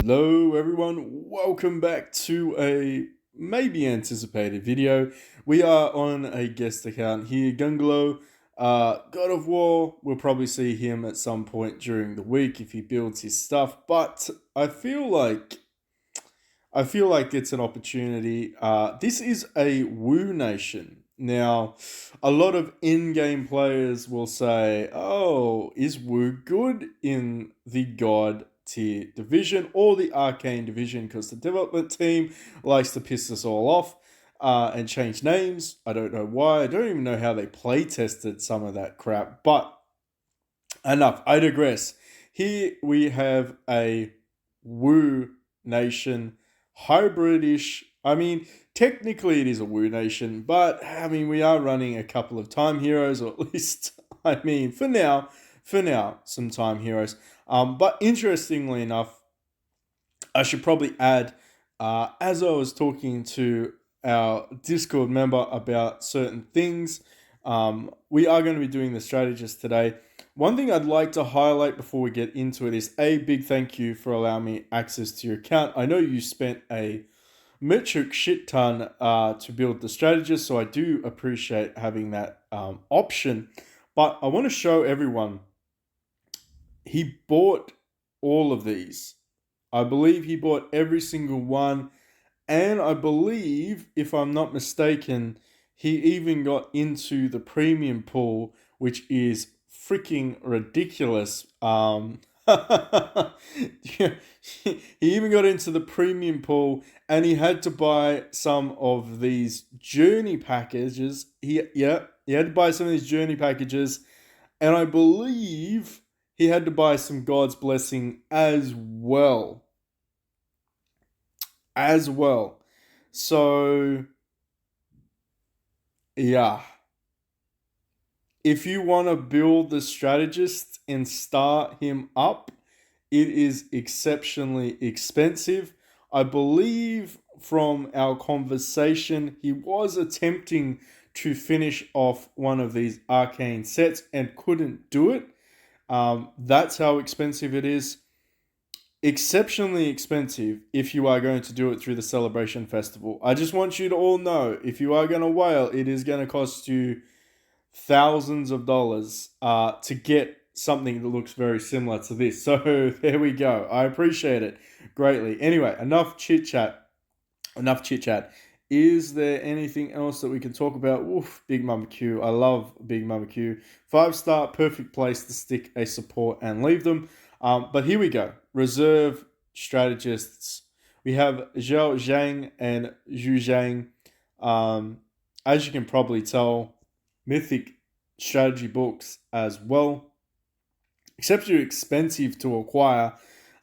Hello everyone, welcome back to a maybe anticipated video. We are on a guest account here, Gangalo God of War. We'll probably see him at some point during the week if he builds his stuff, but I feel like it's an opportunity. This is a Wu nation. Now, a lot of in-game players will say, "Oh, is Wu good in the God tier division or the Arcane division?" Because the development team likes to piss us all off and change names. I don't know why. I don't even know how they play tested some of that crap. But enough. I digress. Here we have a Wu nation hybridish. I mean, technically it is a Wu nation, but I mean we are running a couple of time heroes, or at least I mean for now, some time heroes. But interestingly enough, I should probably add, as I was talking to our Discord member about certain things, we are going to be doing the strategist today. One thing I'd like to highlight before we get into it is a big thank you for allowing me access to your account. I know you spent a metric shit ton to build the strategist, so I do appreciate having that option. But I want to show everyone he bought all of these. I believe he bought every single one, and I believe, if I'm not mistaken, he even got into the premium pool, which is freaking ridiculous. Yeah, he even got into the premium pool, and he had to buy some of these journey packages. He had to buy some of these journey packages, and I believe he had to buy some God's blessing as well. As well. So, yeah. If you want to build the strategist and start him up, it is exceptionally expensive. I believe from our conversation, he was attempting to finish off one of these arcane sets and couldn't do it. That's how expensive it is. Exceptionally expensive if you are going to do it through the celebration festival. I just want you to all know, if you are going to whale, it is going to cost you thousands of dollars to get something that looks very similar to this. So there we go. I appreciate it greatly. Anyway, enough chit chat. Enough chit chat. Is there anything else that we can talk about? Oof, Big Mama Q. I love Big Mama Q. 5-star, perfect place to stick a support and leave them. But here we go. Reserve strategists. We have Zhao Zhang and Zhu Zhang. As you can probably tell, Mythic strategy books as well. Exceptionally expensive to acquire.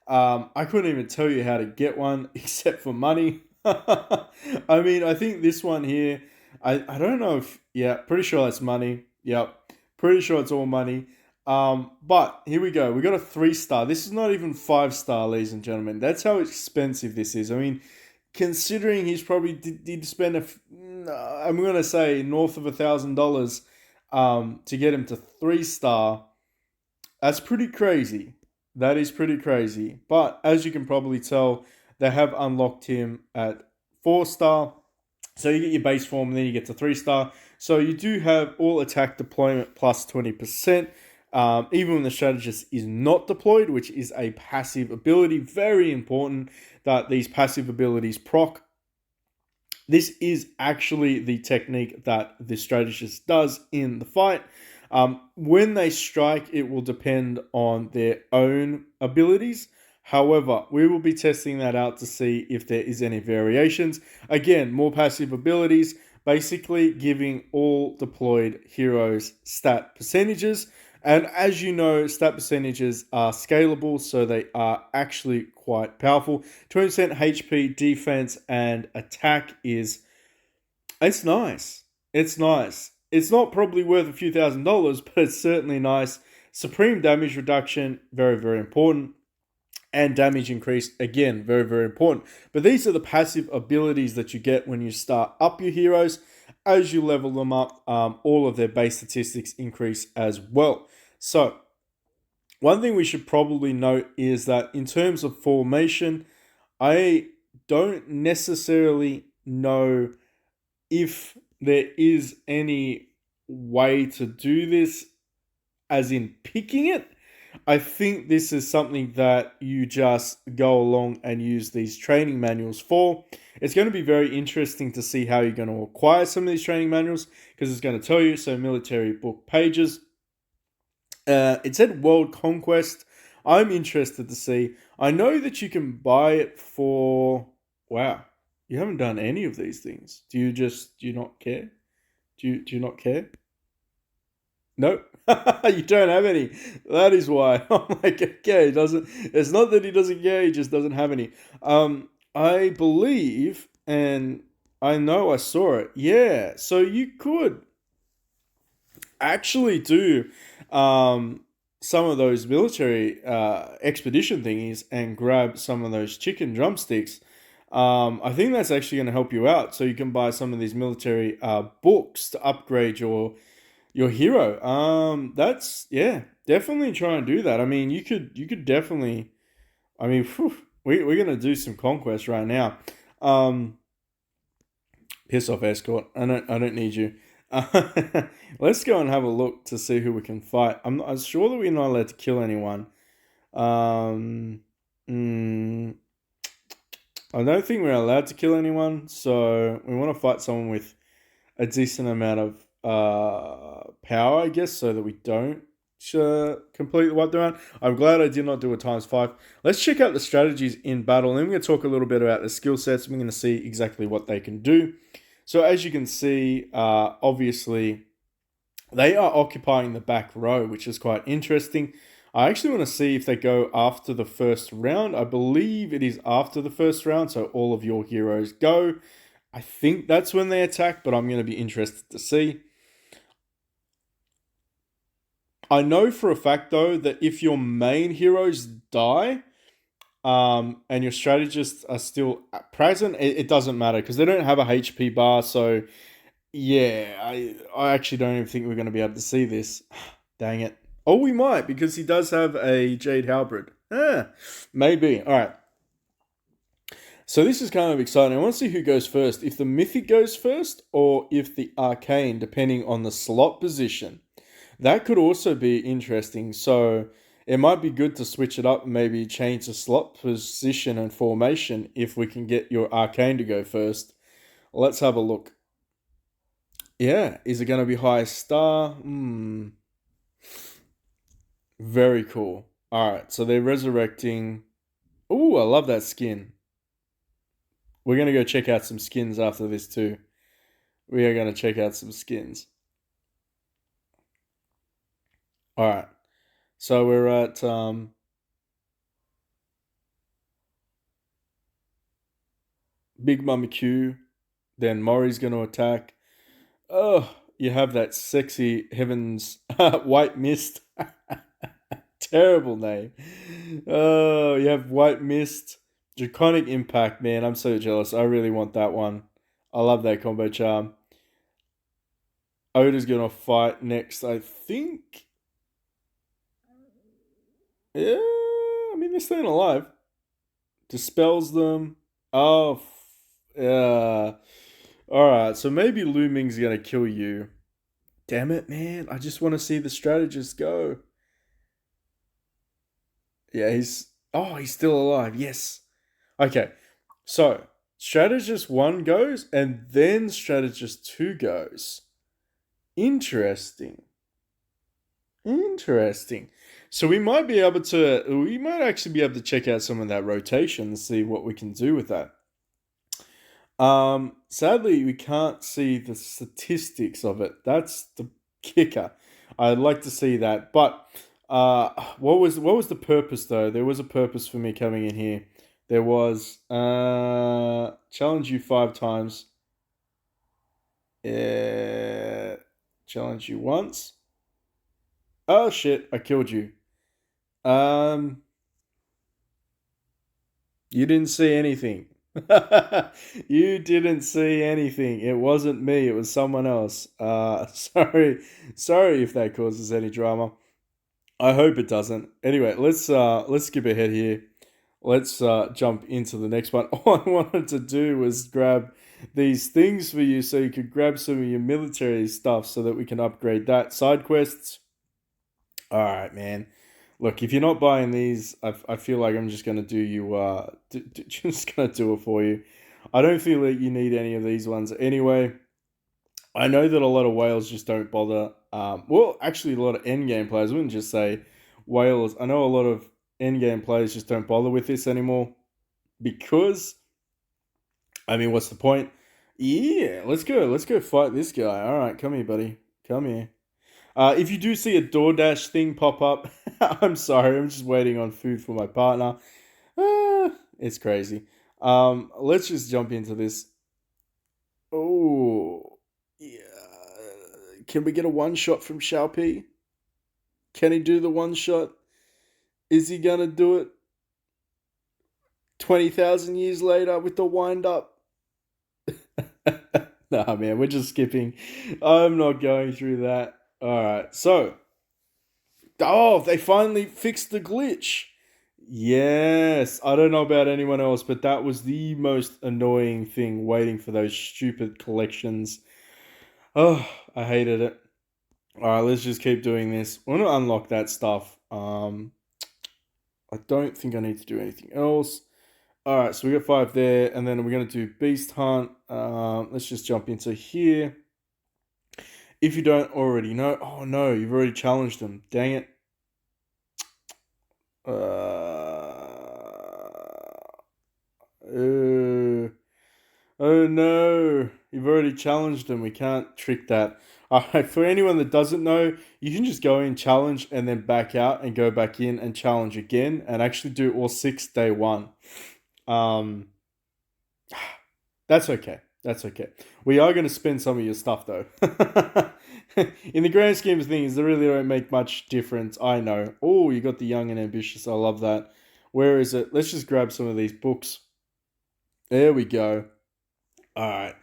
I couldn't even tell you how to get one except for money. I mean, I think this one here, I don't know if, yeah, pretty sure that's money. Yep, pretty sure it's all money. But here we go. We got a 3-star. This is not even 5-star, ladies and gentlemen. That's how expensive this is. I mean, considering he's probably did spend I'm gonna say north of $1,000 to get him to 3-star. That's pretty crazy. That is pretty crazy. But as you can probably tell, they have unlocked him at 4-star. So you get your base form and then you get to 3-star. So you do have all attack deployment plus 20%. Even when the strategist is not deployed, which is a passive ability. Very important that these passive abilities proc. This is actually the technique that the strategist does in the fight. When they strike, it will depend on their own abilities. However, we will be testing that out to see if there is any variations. Again, more passive abilities, basically giving all deployed heroes stat percentages. And as you know, stat percentages are scalable, so they are actually quite powerful. 20% HP, defense, and attack it's nice. It's nice. It's not probably worth a few $1,000s, but it's certainly nice. Supreme damage reduction, very, very important. And damage increase, again, very, very important. But these are the passive abilities that you get when you start up your heroes. As you level them up, all of their base statistics increase as well. So One thing we should probably note is that in terms of formation, I don't necessarily know if there is any way to do this, as in picking it. I think this is something that you just go along and use these training manuals for. It's going to be very interesting to see how you're going to acquire some of these training manuals, because it's going to tell you. So, military book pages. It said World Conquest. I'm interested to see. I know that you can buy it for. Wow, you haven't done any of these things. Do you not care? Do you not care? Nope. You don't have any. That is why. I'm like, okay, he doesn't. It's not that he doesn't care. He just doesn't have any. I believe, and I know I saw it. Yeah, so you could actually do some of those military expedition thingies and grab some of those chicken drumsticks. I think that's actually going to help you out. So you can buy some of these military books to upgrade your hero. That's, yeah, definitely try and do that. I mean, you could definitely. I mean, whew, we're gonna do some conquest right now. Um, Piss off, escort. I don't need you. Let's go and have a look to see who we can fight. I'm sure that we're not allowed to kill anyone. Um, mm, I don't think we're allowed to kill anyone, so we want to fight someone with a decent amount of power, I guess, so that we don't completely wipe them out. I'm glad I did not do a ×5. Let's check out the strategies in battle, and then we're going to talk a little bit about the skill sets. We're going to see exactly what they can do. So as you can see, obviously, they are occupying the back row, which is quite interesting. I actually want to see if they go after the first round. I believe it is after the first round, so all of your heroes go. I think that's when they attack, but I'm going to be interested to see. I know for a fact, though, that if your main heroes die, and your strategists are still present, it doesn't matter because they don't have a HP bar. So, yeah, I actually don't even think we're going to be able to see this. Dang it. Oh, we might, because he does have a Jade Halberd. Maybe. All right. So this is kind of exciting. I want to see who goes first. If the Mythic goes first or if the Arcane, depending on the slot position. That could also be interesting. So it might be good to switch it up and maybe change the slot position and formation if we can get your Arcane to go first. Let's have a look. Yeah, is it going to be highest star? Very cool. All right, so they're resurrecting. Ooh, I love that skin. We're going to go check out some skins after this too. We are going to check out some skins. All right. So we're at Big Mummy Q. Then Mori's going to attack. Oh, you have that sexy Heavens White Mist. Terrible name. Oh, you have White Mist. Draconic Impact, man. I'm so jealous. I really want that one. I love that combo charm. Oda's going to fight next, I think. Yeah, I mean, they're staying alive. Dispels them. Oh, yeah. Alright, so maybe Looming's gonna kill you. Damn it, man. I just want to see the strategist go. Yeah, he's. Oh, he's still alive. Yes. Okay, so strategist 1 goes, and then strategist 2 goes. Interesting. Interesting. So we might be able to. We might actually be able to check out some of that rotation and see what we can do with that. Sadly, we can't see the statistics of it. That's the kicker. I'd like to see that, but what was the purpose though? There was a purpose for me coming in here. There was challenge you 5 times. Challenge you once. Oh shit! I killed you. Um, you didn't see anything. You didn't see anything. It wasn't me. It was someone else. Sorry if that causes any drama. I hope it doesn't. Anyway, let's skip ahead here. Let's jump into the next one. All I wanted to do was grab these things for you so you could grab some of your military stuff so that we can upgrade that. Side quests. All right, man. Look, if you're not buying these, I feel like I'm just gonna do you just gonna do it for you. I don't feel like you need any of these ones anyway. I know that a lot of whales just don't bother. Well, actually, a lot of endgame players. I wouldn't just say whales. I know a lot of endgame players just don't bother with this anymore because, I mean, what's the point? Yeah, let's go. Let's go fight this guy. All right, come here, buddy. Come here. If you do see a DoorDash thing pop up, I'm sorry. I'm just waiting on food for my partner. It's crazy. Let's just jump into this. Oh, yeah. Can we get a one shot from Xiaopi? Can he do the one shot? Is he gonna do it 20,000 years later with the wind up? Nah, man, we're just skipping. I'm not going through that. Alright, so. Oh, they finally fixed the glitch. Yes, I don't know about anyone else, but that was the most annoying thing waiting for those stupid collections. Oh, I hated it. All right, let's just keep doing this. I want to unlock that stuff. I don't think I need to do anything else. All right, so we got 5 there, and then we're going to do Beast Hunt. Let's just jump into here. If you don't already know, oh no, you've already challenged them. Dang it. Uh, oh no, you've already challenged them. We can't trick that. Alright, for anyone that doesn't know, you can just go in, challenge, and then back out and go back in and challenge again and actually do all 6 day one. Um, that's okay. That's okay. We are going to spend some of your stuff though. In the grand scheme of things, they really don't make much difference. I know. Oh, you got the young and ambitious. I love that. Where is it? Let's just grab some of these books. There we go. All right.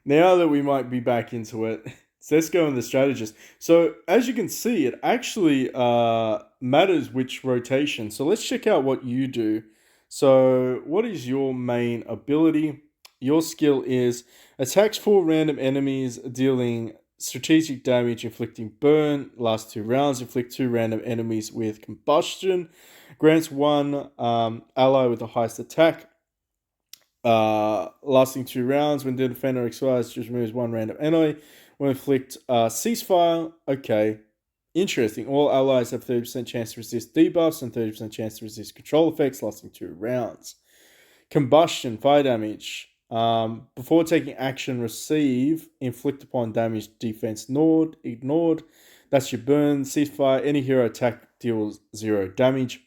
Now that we might be back into it, so let's go on the strategist. So as you can see, it actually matters which rotation. So let's check out what you do. So what is your main ability? Your skill is attacks 4 random enemies, dealing strategic damage, inflicting burn. Last 2 rounds, inflict 2 random enemies with combustion. Grants 1 ally with the highest attack. Lasting 2 rounds. When the defender expires, just removes 1 random enemy. When inflict ceasefire. Okay. Interesting. All allies have 30% chance to resist debuffs and 30% chance to resist control effects, lasting 2 rounds. Combustion, fire damage. Before taking action, receive, inflict upon damage, defense ignored. That's your burn. Ceasefire, any hero attack deals 0 damage.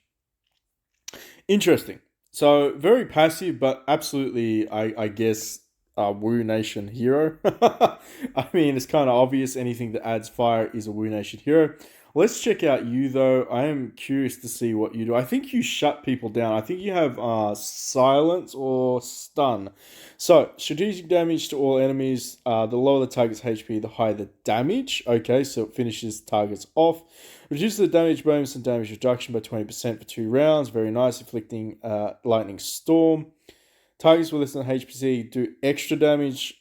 Interesting. So very passive, but absolutely, I guess, Wu Nation hero. I mean, it's kind of obvious. Anything that adds fire is a Wu Nation hero. Let's check out you though. I am curious to see what you do. I think you shut people down. I think you have silence or stun. So strategic damage to all enemies. The lower the target's HP, the higher the damage. Okay, so it finishes targets off. Reduces the damage bonus and damage reduction by 20% for 2 rounds. Very nice, inflicting lightning storm. Targets with less than HPC do extra damage,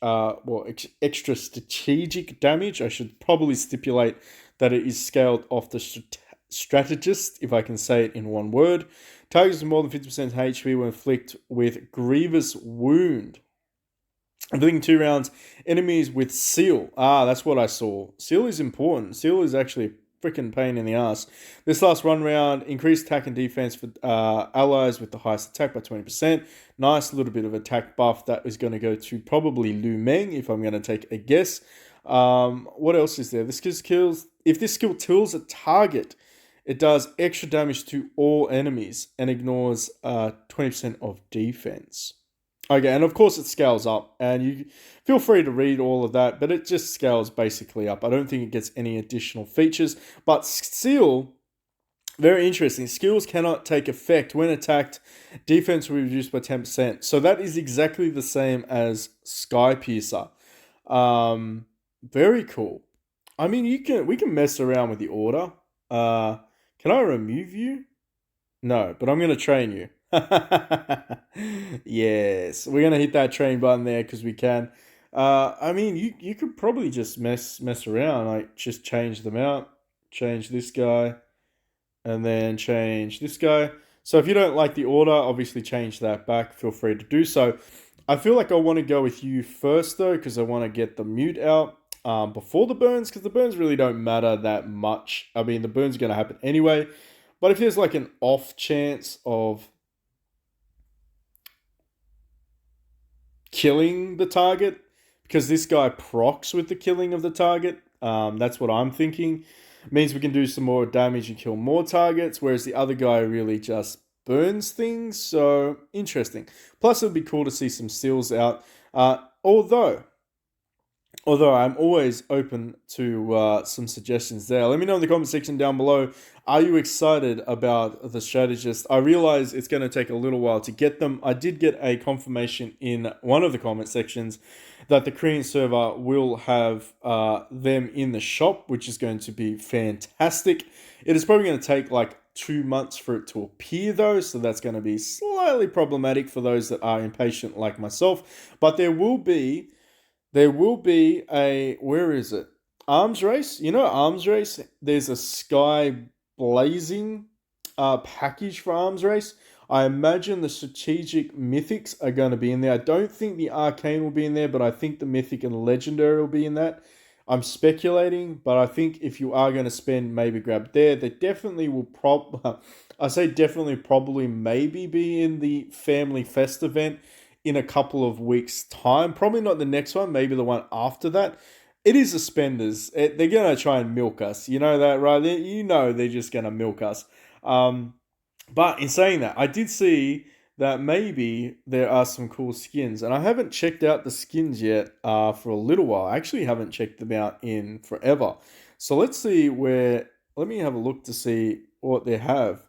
extra strategic damage. I should probably stipulate that it is scaled off the strategist, if I can say it in one word. Targets with more than 50% HP will inflict with grievous wound. Inflicting 2 rounds, enemies with seal. That's what I saw. Seal is important. Seal is actually a freaking pain in the ass. This last 1 round, increased attack and defense for allies with the highest attack by 20%. Nice little bit of attack buff that is going to go to probably Lu Meng, if I'm going to take a guess. What else is there? If this skill kills a target, it does extra damage to all enemies and ignores 20% of defense. Okay, and of course it scales up, and you feel free to read all of that, but it just scales basically up. I don't think it gets any additional features, but still, very interesting. Skills cannot take effect when attacked. Defense will be reduced by 10%. So that is exactly the same as Sky Piercer. Very cool. I mean, we can mess around with the order. Can I remove you? No, but I'm going to train you. Yes, we're going to hit that train button there because we can. I mean, you could probably just mess around, like just change them out, change this guy, and then change this guy. So if you don't like the order, obviously change that back. Feel free to do so. I feel like I want to go with you first though, because I want to get the mute out before the burns, because the burns really don't matter that much. I mean, the burns are going to happen anyway. But if there's like an off chance of killing the target, because this guy procs with the killing of the target, that's what I'm thinking. It means we can do some more damage and kill more targets, whereas the other guy really just burns things. So interesting. Plus, it would be cool to see some seals out. Although I'm always open to some suggestions there. Let me know in the comment section down below. Are you excited about the Strategist? I realize it's going to take a little while to get them. I did get a confirmation in one of the comment sections that the Korean server will have them in the shop, which is going to be fantastic. It is probably going to take like 2 months for it to appear though, so that's going to be slightly problematic for those that are impatient like myself. But there will be a, where is it? Arms race. You know, arms race. There's a sky blazing package for arms race. I imagine the strategic mythics are going to be in there. I don't think the arcane will be in there, but I think the mythic and legendary will be in that. I'm speculating, but I think if you are going to spend, maybe grab there. They definitely will I say definitely, probably, maybe be in the family fest event in a couple of weeks' time. Probably not the next one, maybe the one after that. It is the spenders. They're going to try and milk us. You know that, right? You know they're just going to milk us. But in saying that, I did see that maybe there are some cool skins. And I haven't checked out the skins yet for a little while. I actually haven't checked them out in forever. So let's see where... Let me have a look to see what they have.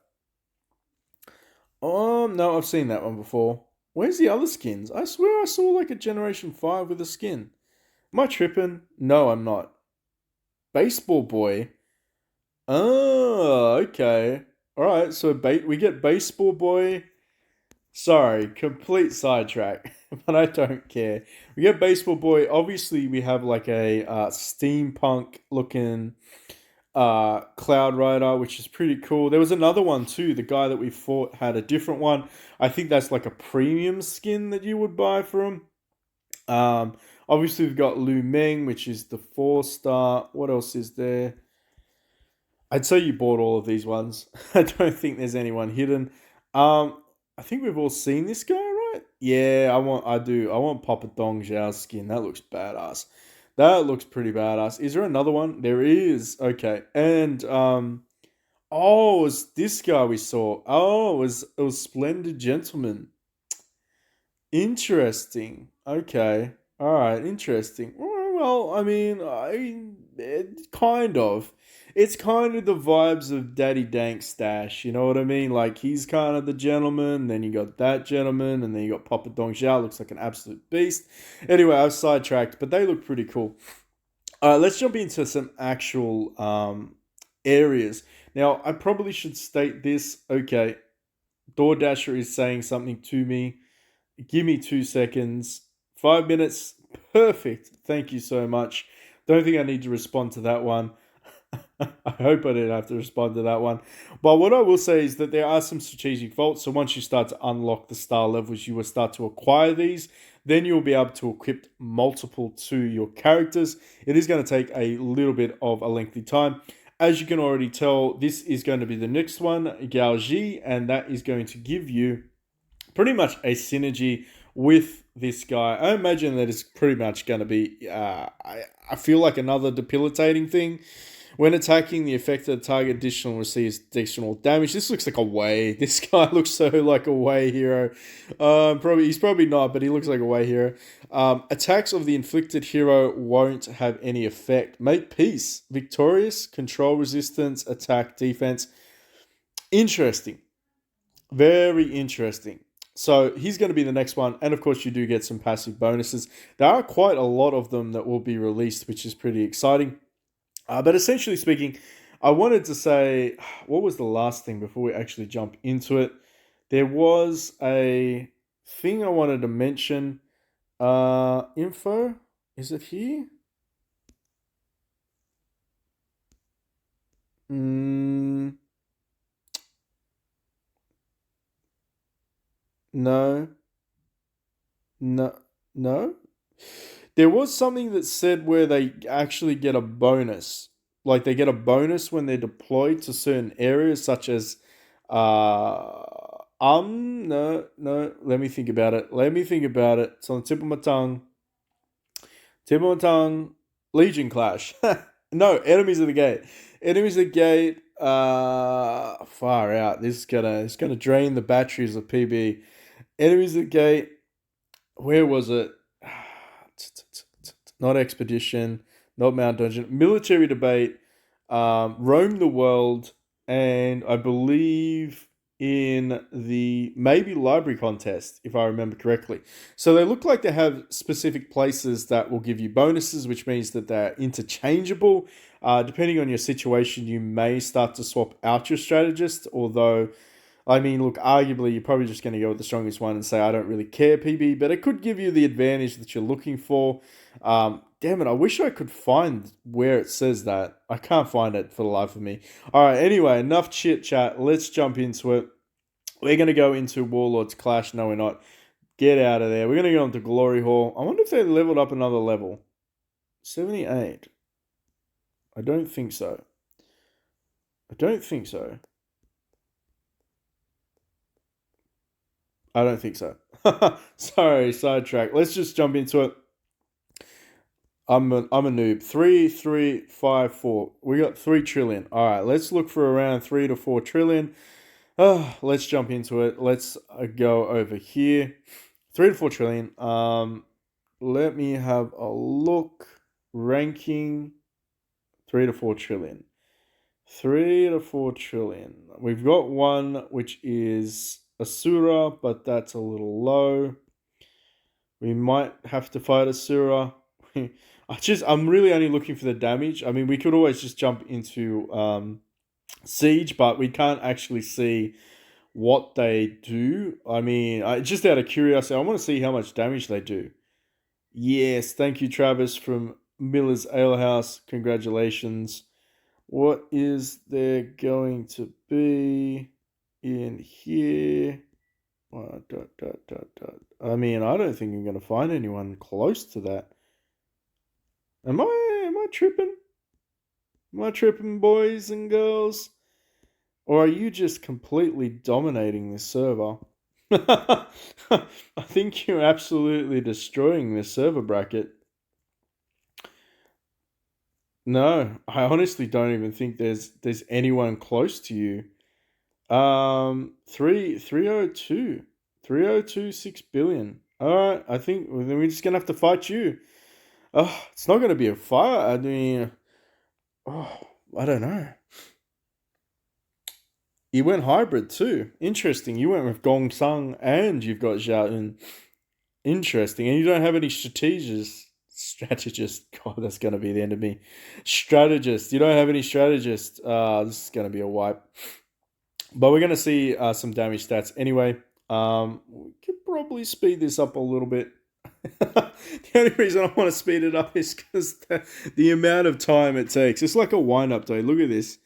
No, I've seen that one before. Where's the other skins? I swear I saw like a Generation 5 with a skin. Am I tripping? No, I'm not. Baseball Boy. Oh, okay. Alright, so we get Baseball Boy. Sorry, complete sidetrack, but I don't care. We get Baseball Boy. Obviously, we have like a steampunk looking Cloud Rider, which is pretty cool. There was another one too. The guy that we fought had a different one. I think that's like a premium skin that you would buy for him. Obviously we've got Lu Meng, which is the 4-star. What else is there? I'd say you bought all of these ones. I don't think there's anyone hidden. I think we've all seen this guy, right? Yeah, I do. I want Papa Dong Zhao's skin. That looks badass. That looks pretty badass. Is there another one? There is. Okay. And oh, it was this guy we saw. Oh, it was Splendid Gentleman. Interesting. Okay. All right. Interesting. Well, I mean, kind of. It's kind of the vibes of Daddy Dank Stash. You know what I mean? Like he's kind of the gentleman. Then you got that gentleman, and then you got Papa Dong Zhao. Looks like an absolute beast. Anyway, I've sidetracked, but they look pretty cool. Let's jump into some actual areas. Now, I probably should state this. Okay, DoorDasher is saying something to me. Give me 2 seconds. 5 minutes. Perfect. Thank you so much. Don't think I need to respond to that one. I hope I didn't have to respond to that one. But what I will say is that there are some strategic vaults. So once you start to unlock the star levels, you will start to acquire these. Then you'll be able to equip multiple to your characters. It is going to take a little bit of a lengthy time. As you can already tell, this is going to be the next one, Gaoji, and that is going to give you pretty much a synergy with this guy. I imagine that it's pretty much going to be, I feel like another debilitating thing. When attacking, the affected target additional receives additional damage. This looks like a Wei. This guy looks so like a Wei hero. He's probably not, but he looks like a Wei hero. Attacks of the inflicted hero won't have any effect. Make peace. Victorious. Control resistance. Attack defense. Interesting. Very interesting. So he's going to be the next one. And of course, you do get some passive bonuses. There are quite a lot of them that will be released, which is pretty exciting. But essentially speaking, I wanted to say, what was the last thing before we actually jump into it? There was a thing I wanted to mention. Info. Is it here? Mm, no. No. No. There was something that said where they actually get a bonus. Like they get a bonus when they're deployed to certain areas, such as no, let me think about it. Let me think about it. It's on the tip of my tongue. Tip of my tongue. Legion Clash. No, enemies of the gate. Enemies of the gate. Far out. This is gonna drain the batteries of PB. Enemies of the gate. Where was it? Not expedition, not Mount Dungeon. Military debate, roam the world, and I believe in the maybe library contest, if I remember correctly. So they look like they have specific places that will give you bonuses, which means that they're interchangeable. Depending on your situation, you may start to swap out your strategist, although I mean, look, arguably, you're probably just going to go with the strongest one and say, I don't really care, PB, but it could give you the advantage that you're looking for. Damn it, I wish I could find where it says that. I can't find it for the life of me. All right, anyway, enough chit chat. Let's jump into it. We're going to go into Warlords Clash. No, we're not. Get out of there. We're going to go into Glory Hall. I wonder if they leveled up another level. 78. I don't think so. I don't think so. I don't think so. Sorry, sidetrack. Let's just jump into it. I'm a noob. 3, 3, 5, 4. We got 3 trillion. All right, let's look for around 3 to 4 trillion. Let's jump into it. Let's go over here. 3 to 4 trillion. Let me have a look. Ranking 3 to 4 trillion. 3 to 4 trillion. We've got one which is Asura, but that's a little low. We might have to fight Asura. I'm really only looking for the damage. I mean, we could always just jump into Siege, but we can't actually see what they do. I mean, just out of curiosity, I want to see how much damage they do. Yes, thank you, Travis from Miller's Alehouse. Congratulations. What is there going to be in here? I mean, I don't think I'm going to find anyone close to that. Am I tripping? Am I tripping, boys and girls? Or are you just completely dominating this server? I think you're absolutely destroying this server bracket. No, I honestly don't even think there's anyone close to you. 302. 302.6 billion. Alright, I think then we're just gonna have to fight you. Oh, it's not gonna be a fight. I mean, I don't know. You went hybrid too. Interesting. You went with Gong Sung and you've got Xiaoyun. Interesting. And you don't have any strategists. Strategist. God, that's going to be the end of me. Strategist. You don't have any strategists. This is going to be a wipe. But we're going to see some damage stats anyway. We could probably speed this up a little bit. The only reason I want to speed it up is because the amount of time it takes. It's like a wind-up day. Look at this.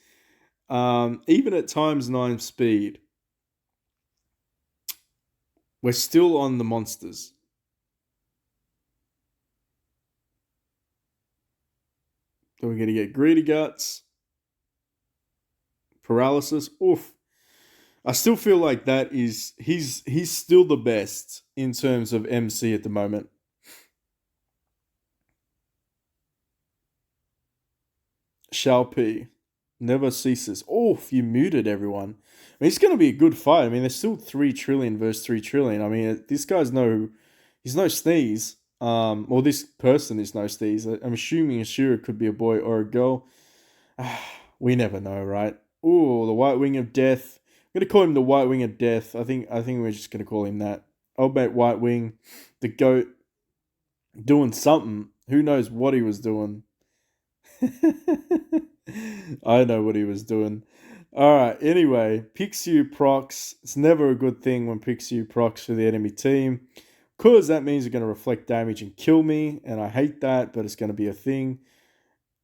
Even at times 9 speed, we're still on the monsters. Then we're going to get greedy guts, paralysis. Oof. I still feel like that is he's still the best in terms of MC at the moment. Shall P. Never ceases. Oh, you muted everyone. I mean, it's going to be a good fight. I mean, there's still 3 trillion versus 3 trillion. I mean, this guy's he's no sneeze. Or this person is no sneeze. I'm assuming Ashura could be a boy or a girl. We never know, right? Ooh, the White Wing of Death. I'm going to call him the White Wing of Death. I think we're just going to call him that. Old mate White Wing, the goat, doing something. Who knows what he was doing? I know what he was doing. Alright, anyway, Pixiu procs. It's never a good thing when Pixiu procs for the enemy team. Because that means you're going to reflect damage and kill me. And I hate that, but it's going to be a thing.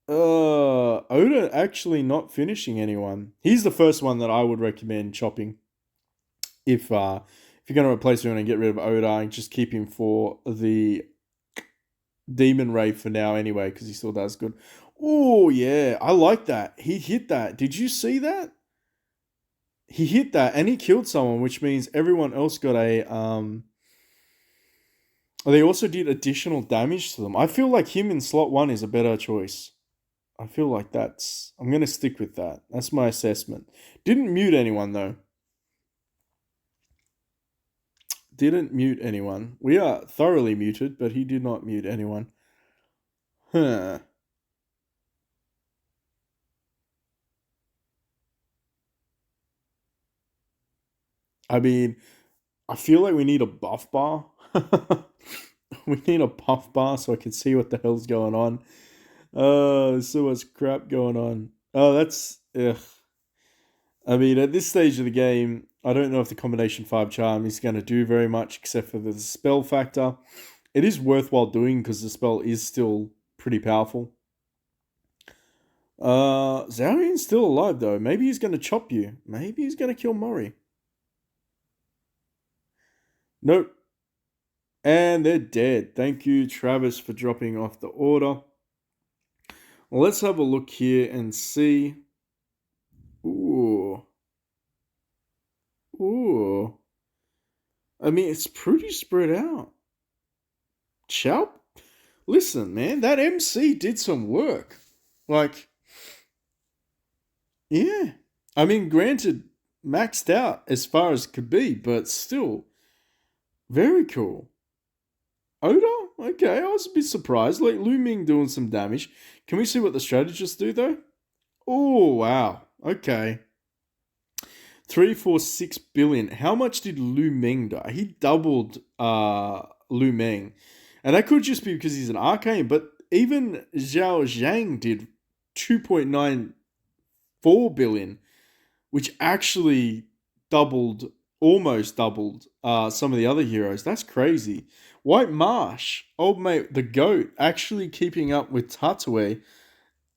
Oda actually not finishing anyone. He's the first one that I would recommend chopping. If you're going to replace him and get rid of Oda and just keep him for the Demon Ray for now anyway, because he still does good. Oh, yeah. I like that. He hit that. Did you see that? He hit that and he killed someone, which means everyone else got a... They also did additional damage to them. I feel like him in slot 1 is a better choice. I feel like that's... I'm going to stick with that. That's my assessment. Didn't mute anyone, though. Didn't mute anyone. We are thoroughly muted, but he did not mute anyone. Huh. I mean, I feel like we need a buff bar. We need a buff bar so I can see what the hell's going on. There's so much crap going on. Oh, that's... Ugh. I mean, at this stage of the game, I don't know if the combination 5 charm is going to do very much except for the spell factor. It is worthwhile doing because the spell is still pretty powerful. Zarian's still alive though. Maybe he's going to chop you. Maybe he's going to kill Mori. Nope. And they're dead. Thank you, Travis, for dropping off the order. Well, let's have a look here and see. Ooh. Ooh. I mean, it's pretty spread out. Chop? Listen, man, that MC did some work. Like, yeah. I mean, granted, maxed out as far as could be, but still, very cool. Oda? Okay, I was a bit surprised. Like, Lu Ming doing some damage. Can we see what the strategists do, though? Oh, wow. Okay. 346 billion. How much did Lu Ming die? He doubled Lu Ming. And that could just be because he's an arcane, but even Zhao Zhang did 2.94 billion, which actually almost doubled some of the other heroes. That's crazy. White Marsh, old mate, the GOAT, actually keeping up with Tatooine.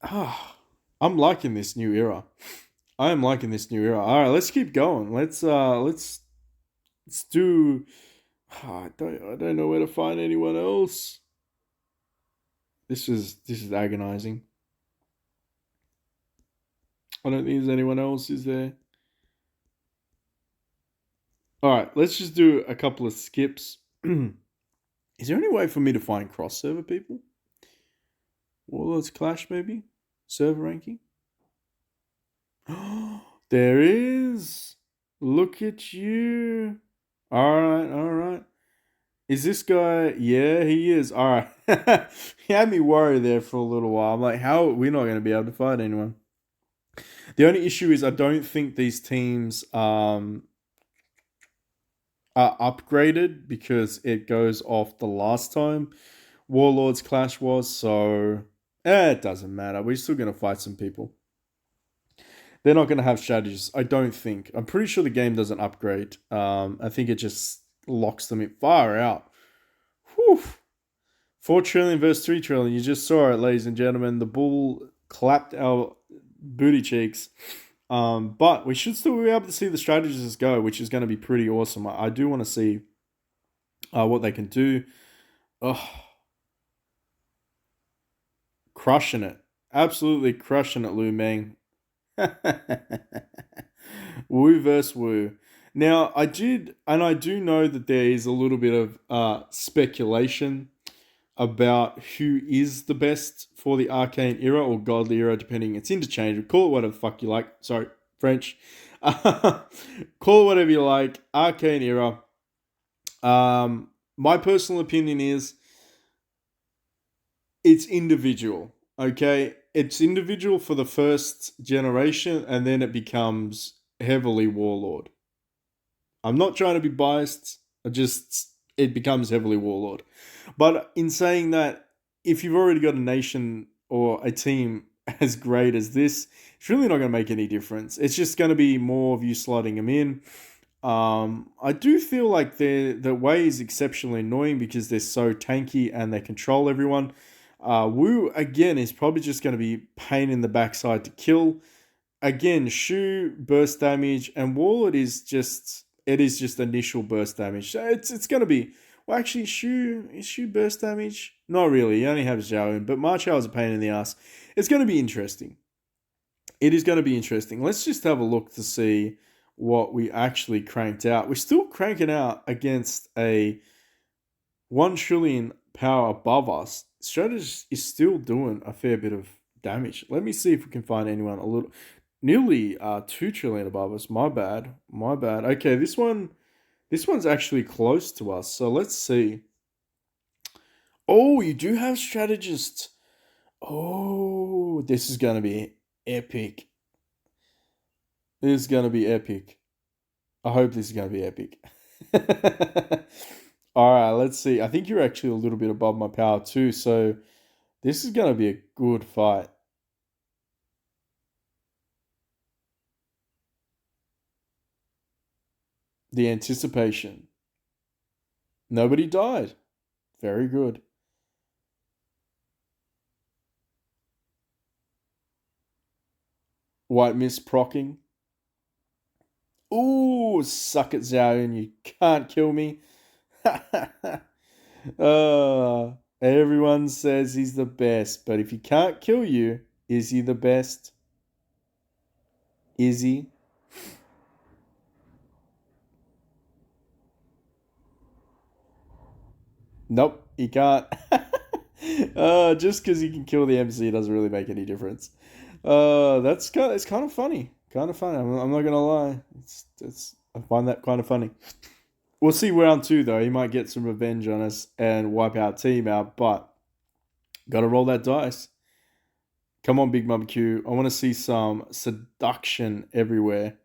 I'm liking this new era. I am liking this new era. All right, let's keep going. Let's do. I don't know where to find anyone else. This is agonizing. I don't think there's anyone else, is there? All right, let's just do a couple of skips. Is there any way for me to find cross server people? Warlords Clash, maybe? Server ranking? There is. Look at you. All right. Is this guy? Yeah, he is. All right. He had me worried there for a little while. I'm like, how are we not going to be able to fight anyone? The only issue is I don't think these teams are upgraded because it goes off the last time Warlords Clash was. So, it doesn't matter. We're still going to fight some people. They're not going to have strategies, I don't think. I'm pretty sure the game doesn't upgrade. I think it just locks them in far out. Whew. 4 trillion versus 3 trillion. You just saw it, ladies and gentlemen. The bull clapped our booty cheeks. But we should still be able to see the strategists go, which is going to be pretty awesome. I do want to see what they can do. Oh, crushing it. Absolutely crushing it, Lu Meng. Wu versus Wu. Now, I do know that there is a little bit of speculation about who is the best for the Arcane era or Godly era, depending. It's interchangeable. Call it whatever the fuck you like. Sorry, French. Call it whatever you like. Arcane era. My personal opinion is it's individual. Okay, it's individual for the first generation, and then it becomes heavily Warlord. I'm not trying to be biased. It becomes heavily Warlord. But in saying that, if you've already got a nation or a team as great as this, it's really not going to make any difference. It's just going to be more of you slotting them in. I do feel like the way is exceptionally annoying because they're so tanky and they control everyone. Wu again is probably just going to be pain in the backside to kill. Again, Shu burst damage, and Wall it is just initial burst damage. So it's going to be, well, actually, Shu burst damage? Not really. You only have Zhao, but Marchao is a pain in the ass. It's going to be interesting. It is going to be interesting. Let's just have a look to see what we actually cranked out. We're still cranking out against a 1 trillion power above us. Strategist is still doing a fair bit of damage. Let me see if we can find anyone a little nearly 2 trillion above us. My bad. My bad. Okay, this one's actually close to us. So let's see. Oh, you do have strategists. Oh, this is going to be epic. This is going to be epic. I hope this is going to be epic. All right, let's see. I think you're actually a little bit above my power too. So this is going to be a good fight. The anticipation. Nobody died. Very good. White Mist procking. Ooh, suck it, Zhao, you can't kill me. Everyone says he's the best, but if he can't kill you, is he the best? Is he? Nope, he can't. Just because he can kill the MC doesn't really make any difference. It's kind of funny. Kind of funny. I'm not gonna lie. I find that kind of funny. We'll see round two though. He might get some revenge on us and wipe our team out, but gotta roll that dice. Come on, Big Mum Q. I want to see some seduction everywhere.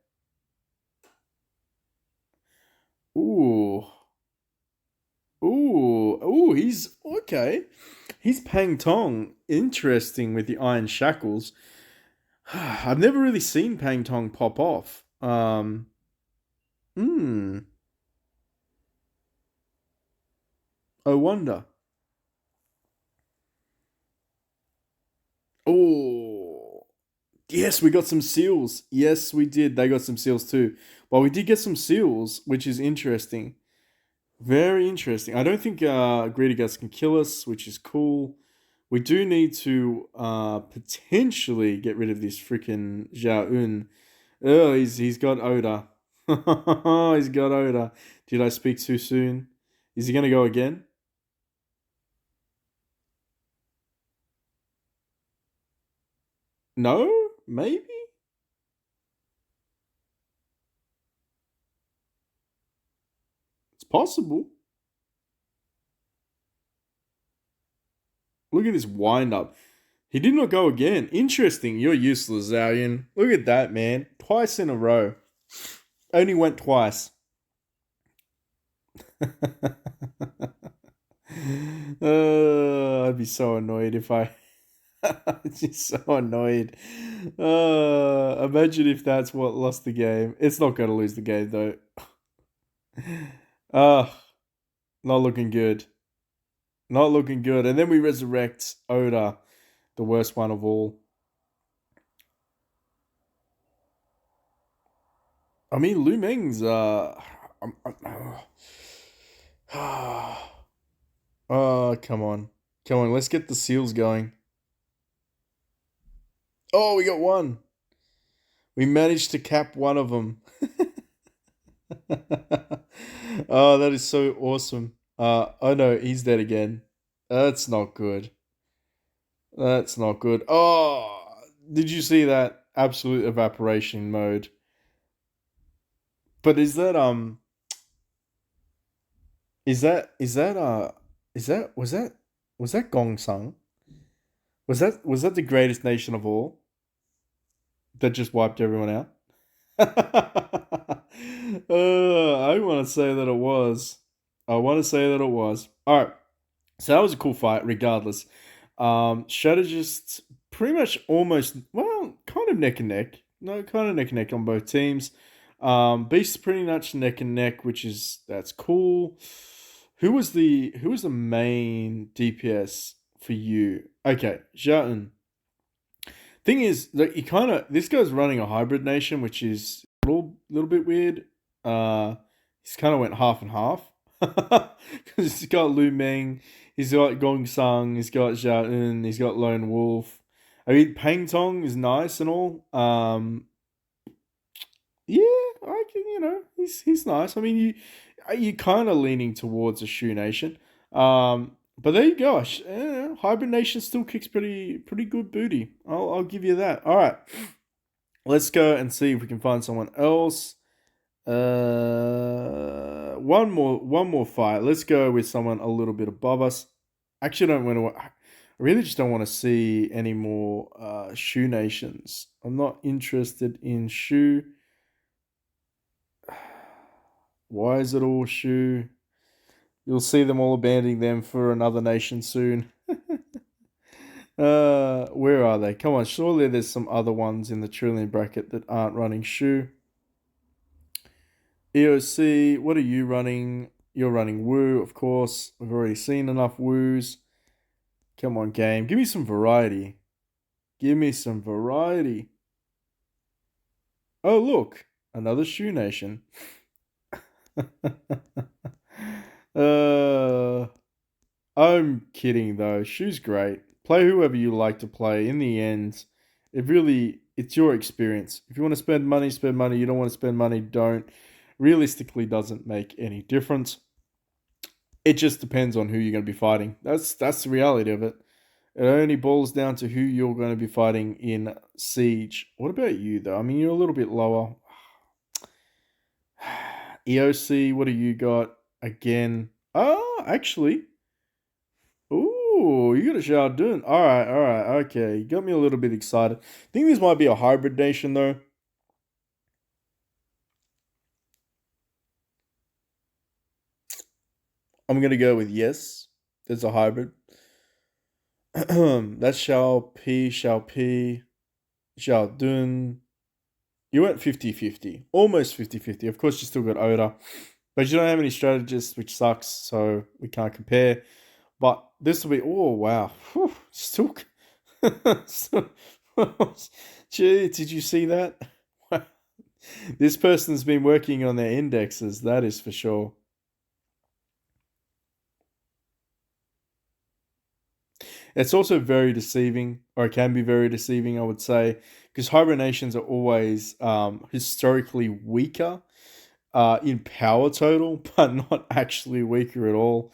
Ooh. Ooh, he's okay. He's Pang Tong. Interesting with the iron shackles. I've never really seen Pang Tong pop off. Hmm. I wonder. Oh, yes, we got some seals. Yes, we did. They got some seals too. Well, we did get some seals, which is interesting. Very interesting. I don't think Greedy Guts can kill us, which is cool. We do need to potentially get rid of this freaking Zhao Un. Oh, he's got odor. He's got odor. Did I speak too soon? Is he gonna go again? No, maybe. It's possible. Look at this wind up. He did not go again. Interesting. You're useless, Zalian. Look at that, man. Twice in a row. Only went twice. I'd be so annoyed if I. Just so annoyed. Imagine if that's what lost the game. It's not going to lose the game, though. Uh, not looking good. Not looking good. And then we resurrect Oda, the worst one of all. I mean, Lu Meng's. Oh, come on. Come on, let's get the seals going. Oh, we got one. We managed to cap one of them. Oh, that is so awesome. Oh no, he's dead again. That's not good. That's not good. Oh, did you see that absolute evaporation mode? But is that Gong Sung? Was that the greatest nation of all that just wiped everyone out? I want to say that it was. I want to say All right. So that was a cool fight, regardless. Strategists pretty much almost, well, kind of neck and neck. No, kind of neck and neck on both teams. Beast's pretty much neck and neck, that's cool. Who was the main DPS for you? Okay, Xiaoyan. Thing is, like, this guy's running a hybrid nation, which is a little bit weird. He's kind of went half and half because he's got Lu Meng, he's got Gong Sang, he's got Zhao Yun, he's got Lone Wolf. I mean, Pang Tong is nice and all. Yeah, I can, he's nice. I mean, you kind of leaning towards a Shoe Nation. But there you go. Hybrid Nation still kicks pretty good booty. I'll give you that. All right, let's go and see if we can find someone else. One more fight. Let's go with someone a little bit above us. Actually, don't want to. I really just don't want to see any more Shoe Nations. I'm not interested in Shoe. Why is it all Shoe? You'll see them all abandoning them for another nation soon. Where are they? Come on, surely there's some other ones in the trillion bracket that aren't running Shoe. EOC, what are you running? You're running Wu, of course. We've already seen enough Wus. Come on, game. Give me some variety. Give me some variety. Oh, look. Another Shoe Nation. I'm kidding though. Shoe's great. Play whoever you like to play. In the end, it's your experience. If you want to spend money, spend money. You don't want to spend money, don't. Realistically, doesn't make any difference. It just depends on who you're going to be fighting. That's the reality of it. It only boils down to who you're going to be fighting in Siege. What about you though? I mean, you're a little bit lower. EOC, what do you got? Again. Oh, actually. Ooh, you got a Xiao Dun. Alright, okay. You got me a little bit excited. I think this might be a hybrid nation though. I'm gonna go with yes. There's a hybrid. That's Xiao P, Xiao Dun. You went 50-50. Almost 50-50. Of course, you still got Oda. But you don't have any strategists, which sucks, so we can't compare. But this will be... Oh, wow. Whew, still... Gee, did you see that? This person's been working on their indexes, that is for sure. It's also very deceiving, or it can be very deceiving, I would say, because hibernations are always historically weaker in power total, but not actually weaker at all.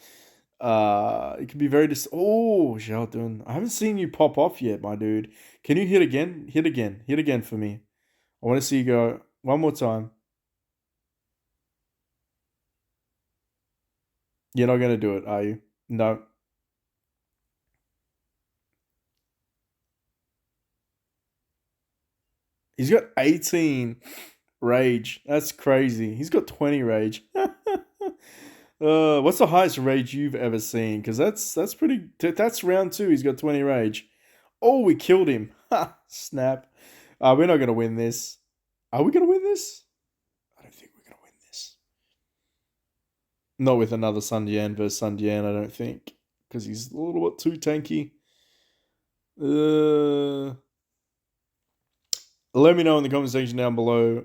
It can be very Oh, Sheldon, I haven't seen you pop off yet, my dude. Can you hit again? Hit again. Hit again for me. I want to see you go one more time. You're not going to do it, are you? No. He's got 18 rage. That's crazy. He's got 20 rage. What's the highest rage you've ever seen? Because that's pretty. That's round two. He's got 20 rage. Oh, we killed him. Ha! Snap. We're not gonna win this. Are we gonna win this? I don't think we're gonna win this. Not with another Sun Dian versus Sun Dian, I don't think, because he's a little bit too tanky. Let me know in the comment section down below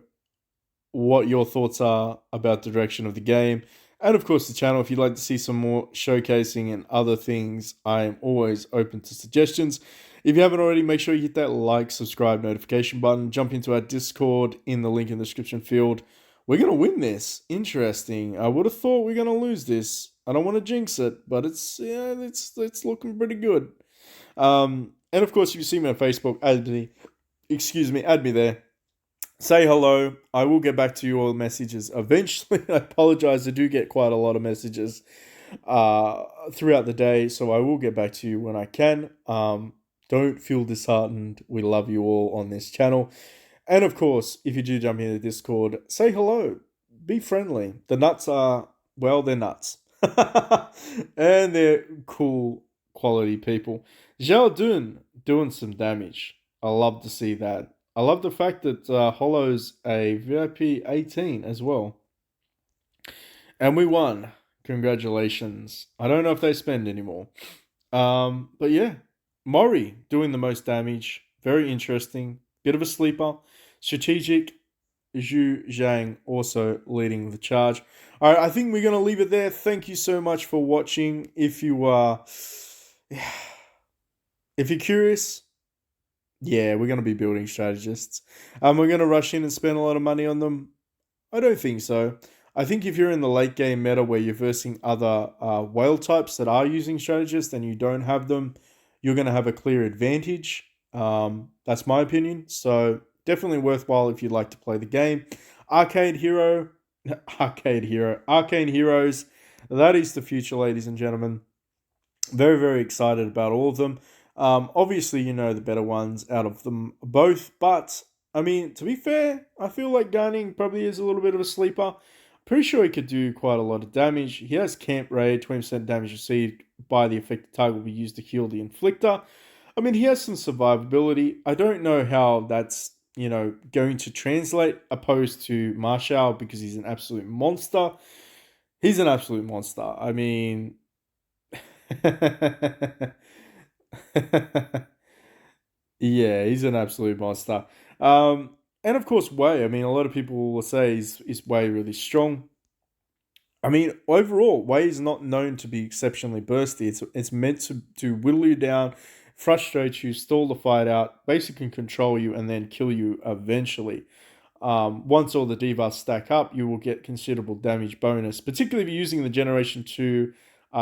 what your thoughts are about the direction of the game. And of course the channel, if you'd like to see some more showcasing and other things, I am always open to suggestions. If you haven't already, make sure you hit that like, subscribe, notification button. Jump into our Discord in the link in the description field. We're going to win this. Interesting. I would have thought we're going to lose this. I don't want to jinx it, but it's looking pretty good. And of course, if you see me on Facebook, add me there. Say hello. I will get back to you all messages eventually. I apologize. I do get quite a lot of messages throughout the day, so I will get back to you when I can. Don't feel disheartened. We love you all on this channel. And of course, if you do jump into the Discord, say hello. Be friendly. The nuts are, well, they're nuts. And they're cool, quality people. Zhao Dun, doing some damage. I love to see that. I love the fact that Hollow's a VIP 18 as well. And we won. Congratulations. I don't know if they spend anymore. But yeah, Mori doing the most damage. Very interesting. Bit of a sleeper. Strategic. Zhu Zhang also leading the charge. All right, I think we're going to leave it there. Thank you so much for watching. If you are, if you're curious, yeah, we're going to be building strategists. We're going to rush in and spend a lot of money on them. I don't think so. I think if you're in the late game meta where you're versing other whale types that are using strategists and you don't have them, you're going to have a clear advantage. That's my opinion. So definitely worthwhile if you'd like to play the game. Arcane Heroes. That is the future, ladies and gentlemen. Very, very excited about all of them. Obviously, you know the better ones out of them both, but I mean, to be fair, I feel like Gunning probably is a little bit of a sleeper. Pretty sure he could do quite a lot of damage. He has Camp Raid, 20% damage received by the affected target will be used to heal the inflictor. I mean, he has some survivability. I don't know how that's, going to translate opposed to Marshall because he's an absolute monster. He's an absolute monster. I mean, yeah, he's an absolute monster. And of course, Wei. I mean, a lot of people will say is Wei really strong. I mean, overall, Wei is not known to be exceptionally bursty. It's meant to whittle you down, frustrate you, stall the fight out, basically control you, and then kill you eventually. Once all the debuffs stack up, you will get considerable damage bonus. Particularly if you're using the Generation 2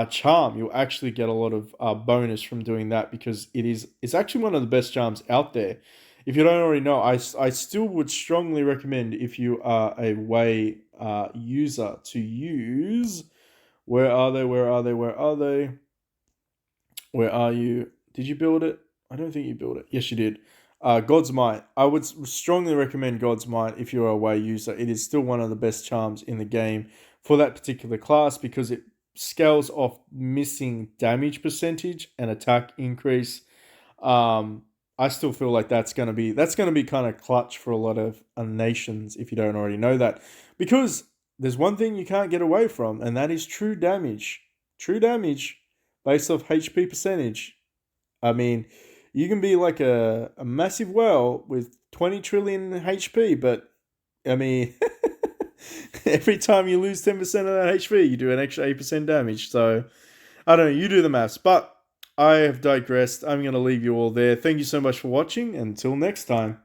charm, you'll actually get a lot of bonus from doing that because it's actually one of the best charms out there. If you don't already know, I still would strongly recommend if you are a Wei user to use. Where are they? Where are they? Where are they? Where are you? Did you build it? I don't think you built it. Yes, you did. God's Might. I would strongly recommend God's Might if you're a Wei user. It is still one of the best charms in the game for that particular class because it scales off missing damage percentage and attack increase. I still feel like that's gonna be kind of clutch for a lot of nations if you don't already know that, because there's one thing you can't get away from, and that is true damage. True damage based off HP percentage. I mean, you can be like a massive whale with 20 trillion HP, but I mean, every time you lose 10% of that HP, you do an extra 8% damage. So, I don't know, you do the maths. But I have digressed. I'm going to leave you all there. Thank you so much for watching. Until next time.